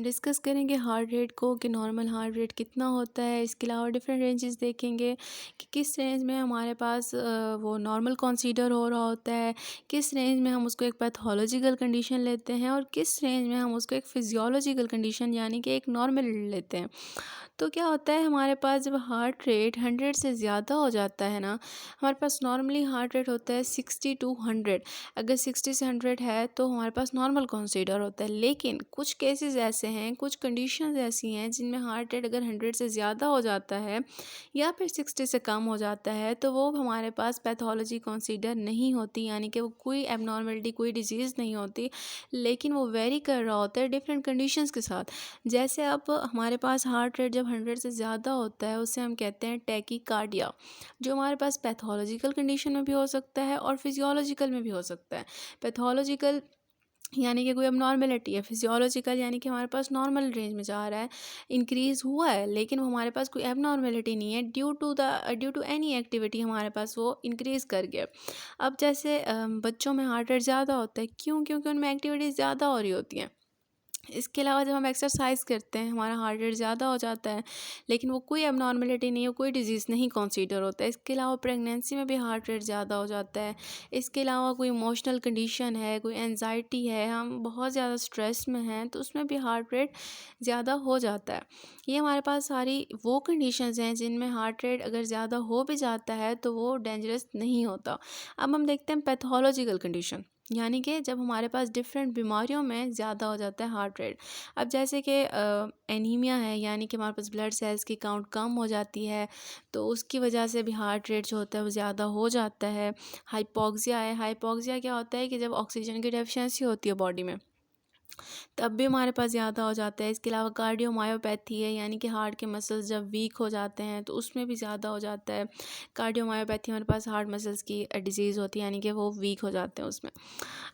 Discuss करेंगे heart rate को कि नॉर्मल हार्ट रेट कितना होता है। इसके अलावा डिफरेंट रेंजेस देखेंगे कि किस रेंज में हमारे पास वो नॉर्मल कंसीडर हो रहा होता है, किस रेंज में हम उसको एक पैथोलॉजिकल कंडीशन लेते हैं और किस रेंज में हम उसको एक फिजियोलॉजिकल कंडीशन यानी कि एक नॉर्मल लेते हैं। तो क्या होता है हमारे पास जब हार्ट रेट 100 से ज़्यादा हो जाता है ना, हमारे पास नॉर्मली हार्ट रेट होता है 60 टू 100। अगर 60 से 100 है तो हमारे पास नॉर्मल कंसीडर होता है। लेकिन कुछ केसेस ऐसे हैं, कुछ कंडीशंस ऐसी हैं जिनमें हार्ट रेट अगर 100 से ज़्यादा हो जाता है या फिर 60 से कम हो जाता है तो वो हमारे पास पैथोलॉजी कंसीडर नहीं होती, यानी कि वो कोई एबनॉर्मलिटी, कोई डिजीज़ नहीं होती। लेकिन वो वेरी कर रहा होता है डिफरेंट कंडीशंस के साथ। जैसे अब हमारे पास हार्ट रेट जब 100 से ज़्यादा होता है उसे हम कहते हैं टैकीकार्डिया, जो हमारे पास पैथोलॉजिकल कंडीशन में भी हो सकता है और फिजियोलॉजिकल में भी हो सकता है। पैथोलॉजिकल यानी कि कोई अबनॉर्मेलिटी है, फिजियोलॉजिकल यानी कि हमारे पास नॉर्मल रेंज में जा रहा है, इंक्रीज़ हुआ है लेकिन वो हमारे पास कोई एबनॉर्मेलिटी नहीं है, ड्यू टू एनी एक्टिविटी हमारे पास वो इंक्रीज़ कर गया। अब जैसे बच्चों में हार्ट रेट ज़्यादा होता है, क्यों? क्योंकि उनमें एक्टिविटीज़ ज़्यादा हो रही होती हैं। इसके अलावा जब हम एक्सरसाइज करते हैं हमारा हार्ट रेट ज़्यादा हो जाता है, लेकिन वो कोई एबनॉर्मेलिटी नहीं है, कोई डिजीज़ नहीं कंसीडर होता है। इसके अलावा प्रेगनेंसी में भी हार्ट रेट ज़्यादा हो जाता है। इसके अलावा कोई इमोशनल कंडीशन है, कोई एंजाइटी है, हम बहुत ज़्यादा स्ट्रेस में हैं तो उसमें भी हार्ट रेट ज़्यादा हो जाता है। ये हमारे पास सारी वो कंडीशंस हैं जिनमें हार्ट रेट अगर ज़्यादा हो भी जाता है तो वो डेंजरस नहीं होता। अब हम देखते हैं पैथोलॉजिकल कंडीशन, यानी कि जब हमारे पास डिफरेंट बीमारियों में ज़्यादा हो जाता है हार्ट रेट। अब जैसे कि एनीमिया है, यानी कि हमारे पास ब्लड सेल्स की काउंट कम हो जाती है तो उसकी वजह से भी हार्ट रेट जो होता है वो ज़्यादा हो जाता है। हाइपोक्सिया है, हाइपोक्सिया क्या होता है कि जब ऑक्सीजन की डेफिशिएंसी होती है बॉडी में तब भी हमारे पास ज़्यादा हो जाता है। इसके अलावा कार्डियोमायोपैथी है, यानी कि हार्ट के मसल्स जब वीक हो जाते हैं तो उसमें भी ज़्यादा हो जाता है। कार्डियोमायोपैथी हमारे पास हार्ट मसल्स की डिजीज़ होती है, यानी कि वो वीक हो जाते हैं उसमें।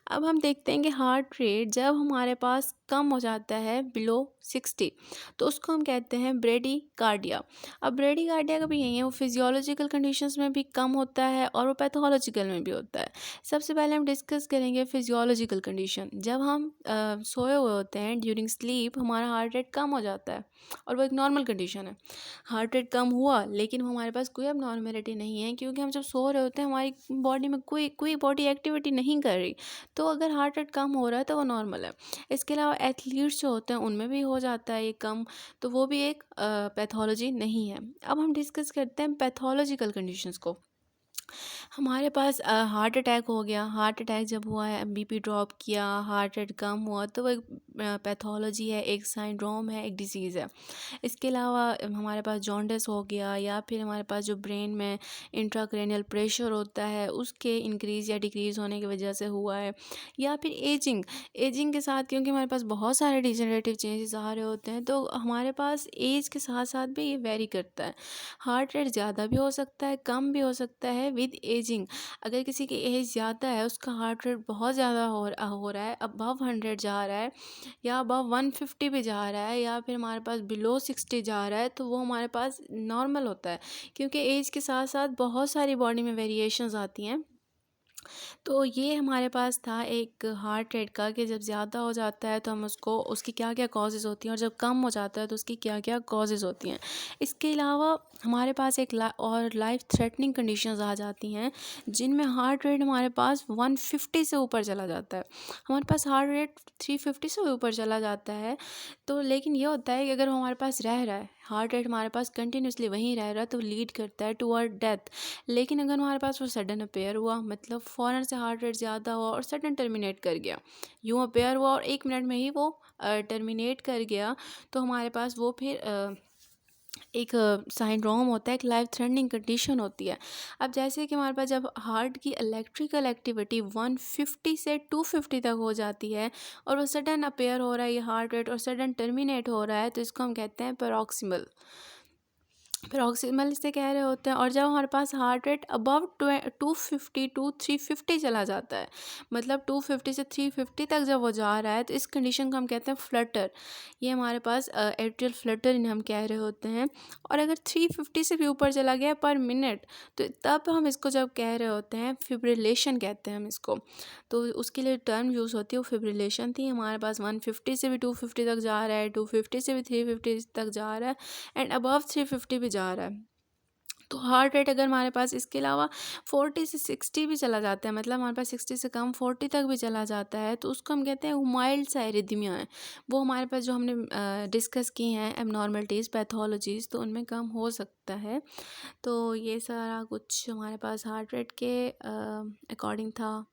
अब हम देखते हैं कि हार्ट रेट जब हमारे पास कम हो जाता है बिलो 60 तो उसको हम कहते हैं ब्रेडीकार्डिया। अब ब्रेडीकार्डिया का भी यही है, वो फिजियोलॉजिकल कंडीशंस में भी कम होता है और वो पैथोलॉजिकल में भी होता है। सबसे पहले हम डिस्कस करेंगे फिजियोलॉजिकल कंडीशन। जब हम सोए हुए होते हैं ड्यूरिंग स्लीप हमारा हार्ट रेट कम हो जाता है और वो एक नॉर्मल कंडीशन है। हार्ट रेट कम हुआ लेकिन वो हमारे पास कोई अब नॉर्मेलिटी नहीं है, क्योंकि हम जब सो रहे होते हैं हमारी बॉडी में कोई कोई बॉडी एक्टिविटी नहीं कर रही। तो अगर हार्ट रेट कम हो रहा है तो वो नॉर्मल है। इसके अलावा एथलीट्स जो होते हैं उनमें भी हो जाता है ये कम, तो वो भी एक पैथोलॉजी नहीं है। अब हम डिस्कस करते हैं पैथोलॉजिकल कंडीशंस को। हमारे पास हार्ट अटैक हो गया, हार्ट अटैक जब हुआ है, बीपी ड्रॉप किया, हार्ट रेट कम हुआ तो वो एक पैथोलॉजी है, एक सिंड्रोम है, एक डिसीज़ है। इसके अलावा हमारे पास जॉन्डिस हो गया या फिर हमारे पास जो ब्रेन में इंट्राक्रैनियल प्रेशर होता है उसके इंक्रीज़ या डिक्रीज़ होने की वजह से हुआ है, या फिर एजिंग। एजिंग के साथ क्योंकि हमारे पास बहुत सारे डिजनरेटिव चेंजेस आ रहे होते हैं तो हमारे पास एज के साथ साथ भी ये वेरी करता है। हार्ट रेट ज़्यादा भी हो सकता है, कम भी हो सकता है विद एजिंग। अगर किसी की एज ज़्यादा है, उसका हार्ट रेट बहुत ज़्यादा हो रहा है, अबव 100 जा रहा है या अबव 150 भी जा रहा है या फिर हमारे पास बिलो 60 जा रहा है तो वो हमारे पास नॉर्मल होता है, क्योंकि एज के साथ साथ बहुत सारी बॉडी में वेरिएशंस आती हैं। तो ये हमारे पास था एक हार्ट रेट का कि जब ज़्यादा हो जाता है तो हम उसको उसकी क्या क्या कॉजेज़ होती हैं और जब कम हो जाता है तो उसकी क्या क्या कॉजेज़ होती हैं। इसके अलावा हमारे पास एक और लाइफ थ्रेटनिंग कंडीशंस आ जाती हैं जिनमें हार्ट रेट हमारे पास 150 से ऊपर चला जाता है। हमारे पास हार्ट रेट 350 से ऊपर चला जाता है तो लेकिन ये होता है कि अगर वो हमारे पास रह रहा है, हार्ट रेट हमारे पास कंटिन्यूसली वहीं रह रहा है तो लीड करता है टुवर्ड डेथ। लेकिन अगर हमारे पास वो सडन अपेयर हुआ, मतलब फ़ौरन से हार्ट रेट ज़्यादा हुआ और सडन टर्मिनेट कर गया, यूँ अपेयर हुआ और 1 मिनट में ही वो टर्मिनेट कर गया, तो हमारे पास वो फिर एक सिंड्रोम होता है, एक लाइफ थ्रेटनिंग कंडीशन होती है। अब जैसे कि हमारे पास जब हार्ट की इलेक्ट्रिकल एक्टिविटी 150 से 250 तक हो जाती है और वो सडन अपेयर हो रहा है ये हार्ट रेट और सडन टर्मिनेट हो रहा है तो इसको हम कहते हैं पैरोक्सिमल। प्रॉक्सिमल से कह रहे होते हैं। और जब हमारे पास हार्ट रेट अबव 250 टू 350 चला जाता है, मतलब 250 से 350 तक जब वो जा रहा है, तो इस कंडीशन को हम कहते हैं फ्लटर। ये हमारे पास एट्रियल फ्लटर इन्हें हम कह रहे होते हैं। और अगर 350 से भी ऊपर चला गया पर मिनट, तो तब हम इसको जब कह रहे होते हैं फिब्रिलेशन कहते हैं हम इसको। तो उसके लिए टर्म यूज़ होती है, वो फिब्रिलेशन थी। हमारे पास 150 से भी 250 तक जा रहा है, 250 से भी 350 तक जा रहा है, एंड अबव 350 भी जा रहा है। तो हार्ट रेट अगर हमारे पास इसके अलावा 40 से 60 भी चला जाता है, मतलब हमारे पास 60 से कम 40 तक भी चला जाता है, तो उसको हम कहते हैं वो माइल्ड सा एरिथमिया है। वो हमारे पास जो हमने डिस्कस की हैं एबनॉर्मलिटीज़, पैथोलॉजीज़, तो उनमें कम हो सकता है। तो ये सारा कुछ हमारे पास हार्ट रेट के अकॉर्डिंग था।